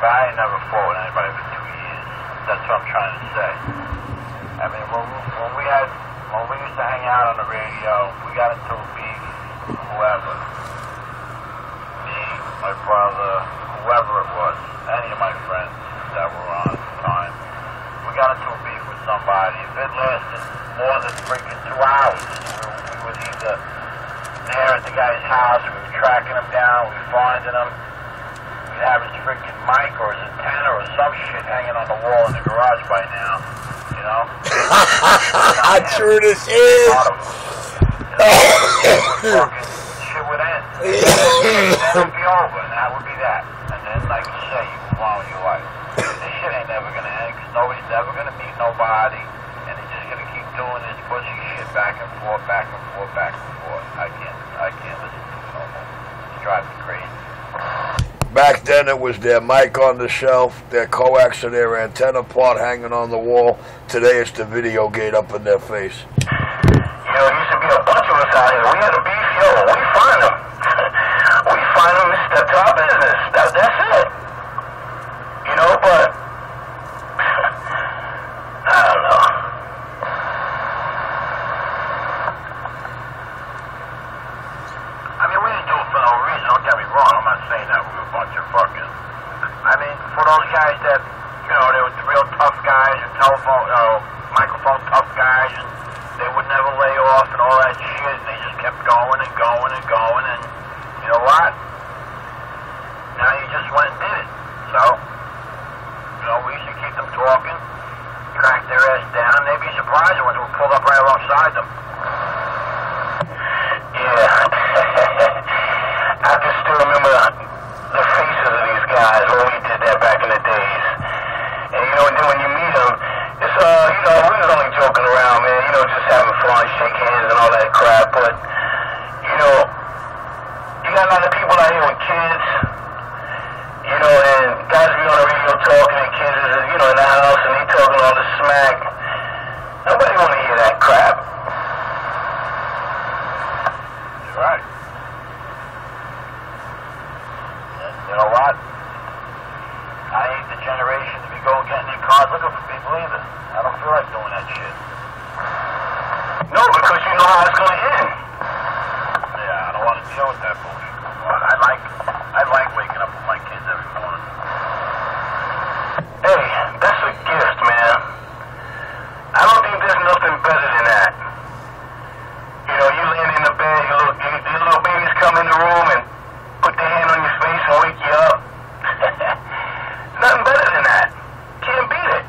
but I ain't never fought with anybody for 2 years. That's what I'm trying to say. I mean, when we used to hang out on the radio, we got into a beef, whoever. Me, my brother, whoever it was, any of my friends that were on at the time. We got into a beef with somebody. If it lasted more than freaking 2 hours, we would either there at the guy's house, we were tracking him down, we were finding him. We'd have his freaking mic or his antenna or some shit hanging on the wall in the garage by now, you know? How true this is! Shit would end. Then it would be over, and that would be that. And then, like you say, you move on with your life. This shit ain't never gonna end, because nobody's ever gonna meet nobody, and they're just gonna keep doing this pussy shit back and forth, back and forth, back and forth. I can't listen to it no more. It's driving me crazy. Back then it was their mic on the shelf, their coax or their antenna part hanging on the wall. Today it's the video gate up in their face. You know, there used to be a bunch of us out here. We had a beef, yo, we find them. We find them, that's our business. That's it. You know, but I don't know. I mean, we didn't do it for no reason. Don't get me wrong. I'm not saying that we were a bunch of fucking. I mean, for those guys that, you know, they were the real tough guys, and telephone, microphone tough guys, and they would never lay off and all that shit, and they just kept going and going and going, and you know what? Now you just went and did it. So, you know, we used to keep them talking, crack their ass down, and they'd be surprised when we pulled up right alongside them. Yeah. I can still remember the faces of these guys when we did that back in the days. And you know, and then when you meet them, it's you know, we was only joking around, man, you know, just having fun, shake hands and all that crap, but, you know, you got a lot of people out here with kids, you know, and guys be on the radio talking, and kids is, you know, in the house, and they talking all this smack. Nobody want to hear that crap. You're right. You know what? I ain't the generation to be going getting in cars looking for people either. I don't feel like doing that shit. No, because you know how it's going to end. Yeah, I don't want to deal with that bullshit. I like waking up with my kids every morning. Hey, that's a gift, man. I don't think there's nothing better than that. You know, you laying in the bed, your little babies come in the room and put their hand on your face and wake you up. Nothing better than that. Can't beat it.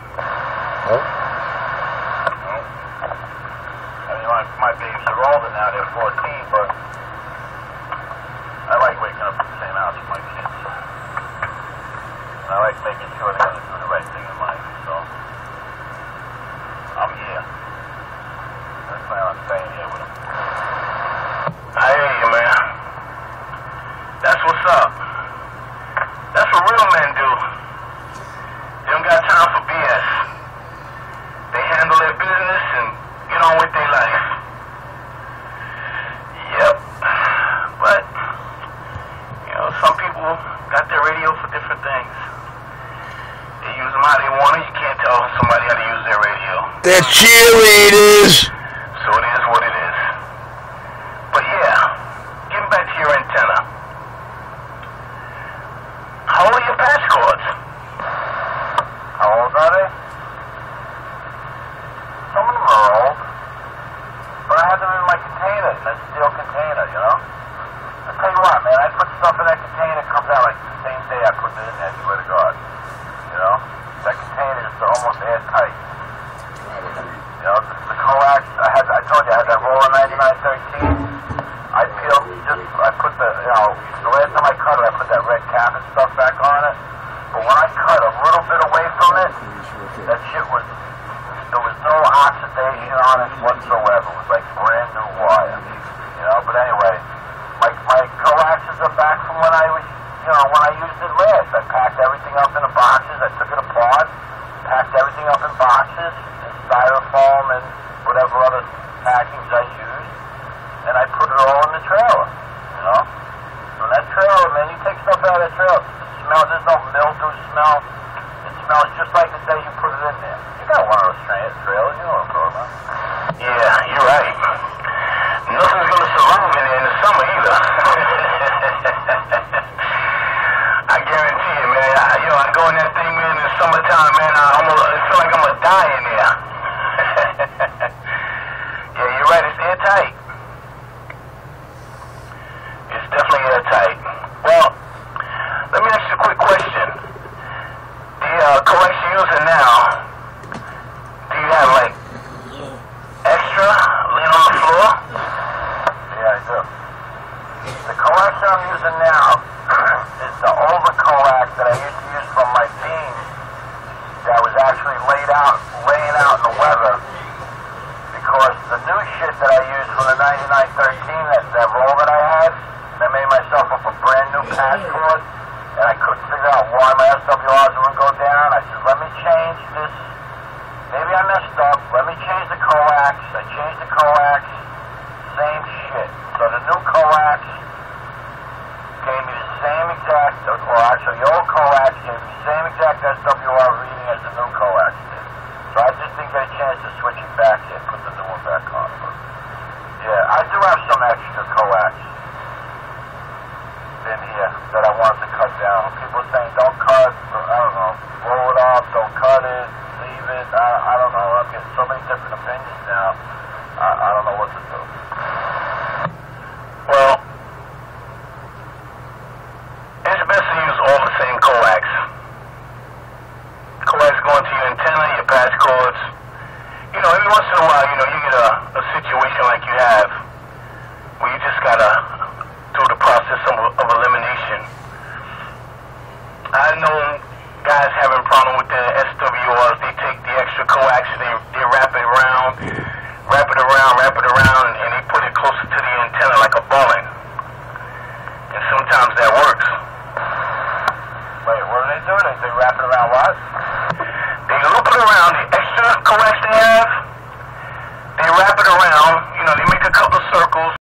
Huh? I mean, my babies are older now, they're 14, but I like waking up in the same house with my kids. And I like making sure they're going to do the right thing in life, so I'm here. I plan on staying here with them. I hear you, man. That's what's up. That's what real men do. They don't got time for BS. They handle their business and get on with their life. Yep. But, you know, some people got their radio for different things. They use them how they want it. You can't tell somebody how to use their radio. They're cheerleaders! So it is what it is. But yeah, getting back to your antenna. How old are your patch cords? How old are they? Some of them are old. But I have them in my container, that steel container, you know? I tell you what, man, I put stuff in that container, it comes out like the same day I put it in there, I swear to God. You know? That container is almost airtight. You know, the coax, I told you I had that Roller 9913. I put the, you know, the last time I cut it, I put that red cap and stuff back on it. But when I cut a little bit away from it, that shit was, there was no oxidation on it whatsoever. It was like brand new wire. You know, but anyway, my coaxes are back from when I was, you know, when I used it last. I packed everything up in the boxes, I took it apart, packed everything up in boxes, and styrofoam and whatever other packings I used, and I put it all in the trailer, you know? So that trailer, man, you take stuff out of that trailer, it smells, there's no mildew, smell. It smells just like the day you put it in there. You got one of those trailers, you know what I'm talking about. Yeah, you're right. Nothing's gonna survive in there in the summer either. I guarantee it, man. I go in that thing, man, in the summertime, man. I feel like I'm gonna die in there. Yeah, you're right. It's airtight. It's definitely airtight. Well, let me ask you a quick question. The coax you're using now, do you have like extra laying on the floor? Yeah, I do. The coax I'm using now is the older coax that I used to use from my beans that was actually laying out in the weather, because the new shit that I used from the 9913, that roll that I had, I made myself up a brand new passport, and I couldn't figure out why my SWRs wouldn't go down. I said, let me change this. Maybe I messed up. Let me change the coax. I changed the coax. Same shit. So the new coax gave me the same exact, or actually the old coax gave me the same exact SWR reading as the new coax did. So I just didn't get a chance to switch it back yet, put the new one back on. But yeah, I do have some extra coax in here that I wanted to cut down. People saying don't cut, I don't know, roll it up, don't cut it, leave it, I don't know. I'm getting so many different opinions now, I don't know what to do. Well, it's best to use all the same coax. Coax going to your antenna, your patch cords. Every once in a while, you get a situation like you have where you just gotta do the process of elimination. I know guys having problem with the SWRs. They take the extra coax, they wrap it around, and they put it closer to the antenna like a bowling. And sometimes that works. Wait, what do they do? They wrap it around what? They loop it around the extra coax they have. They wrap it around. They make a couple circles.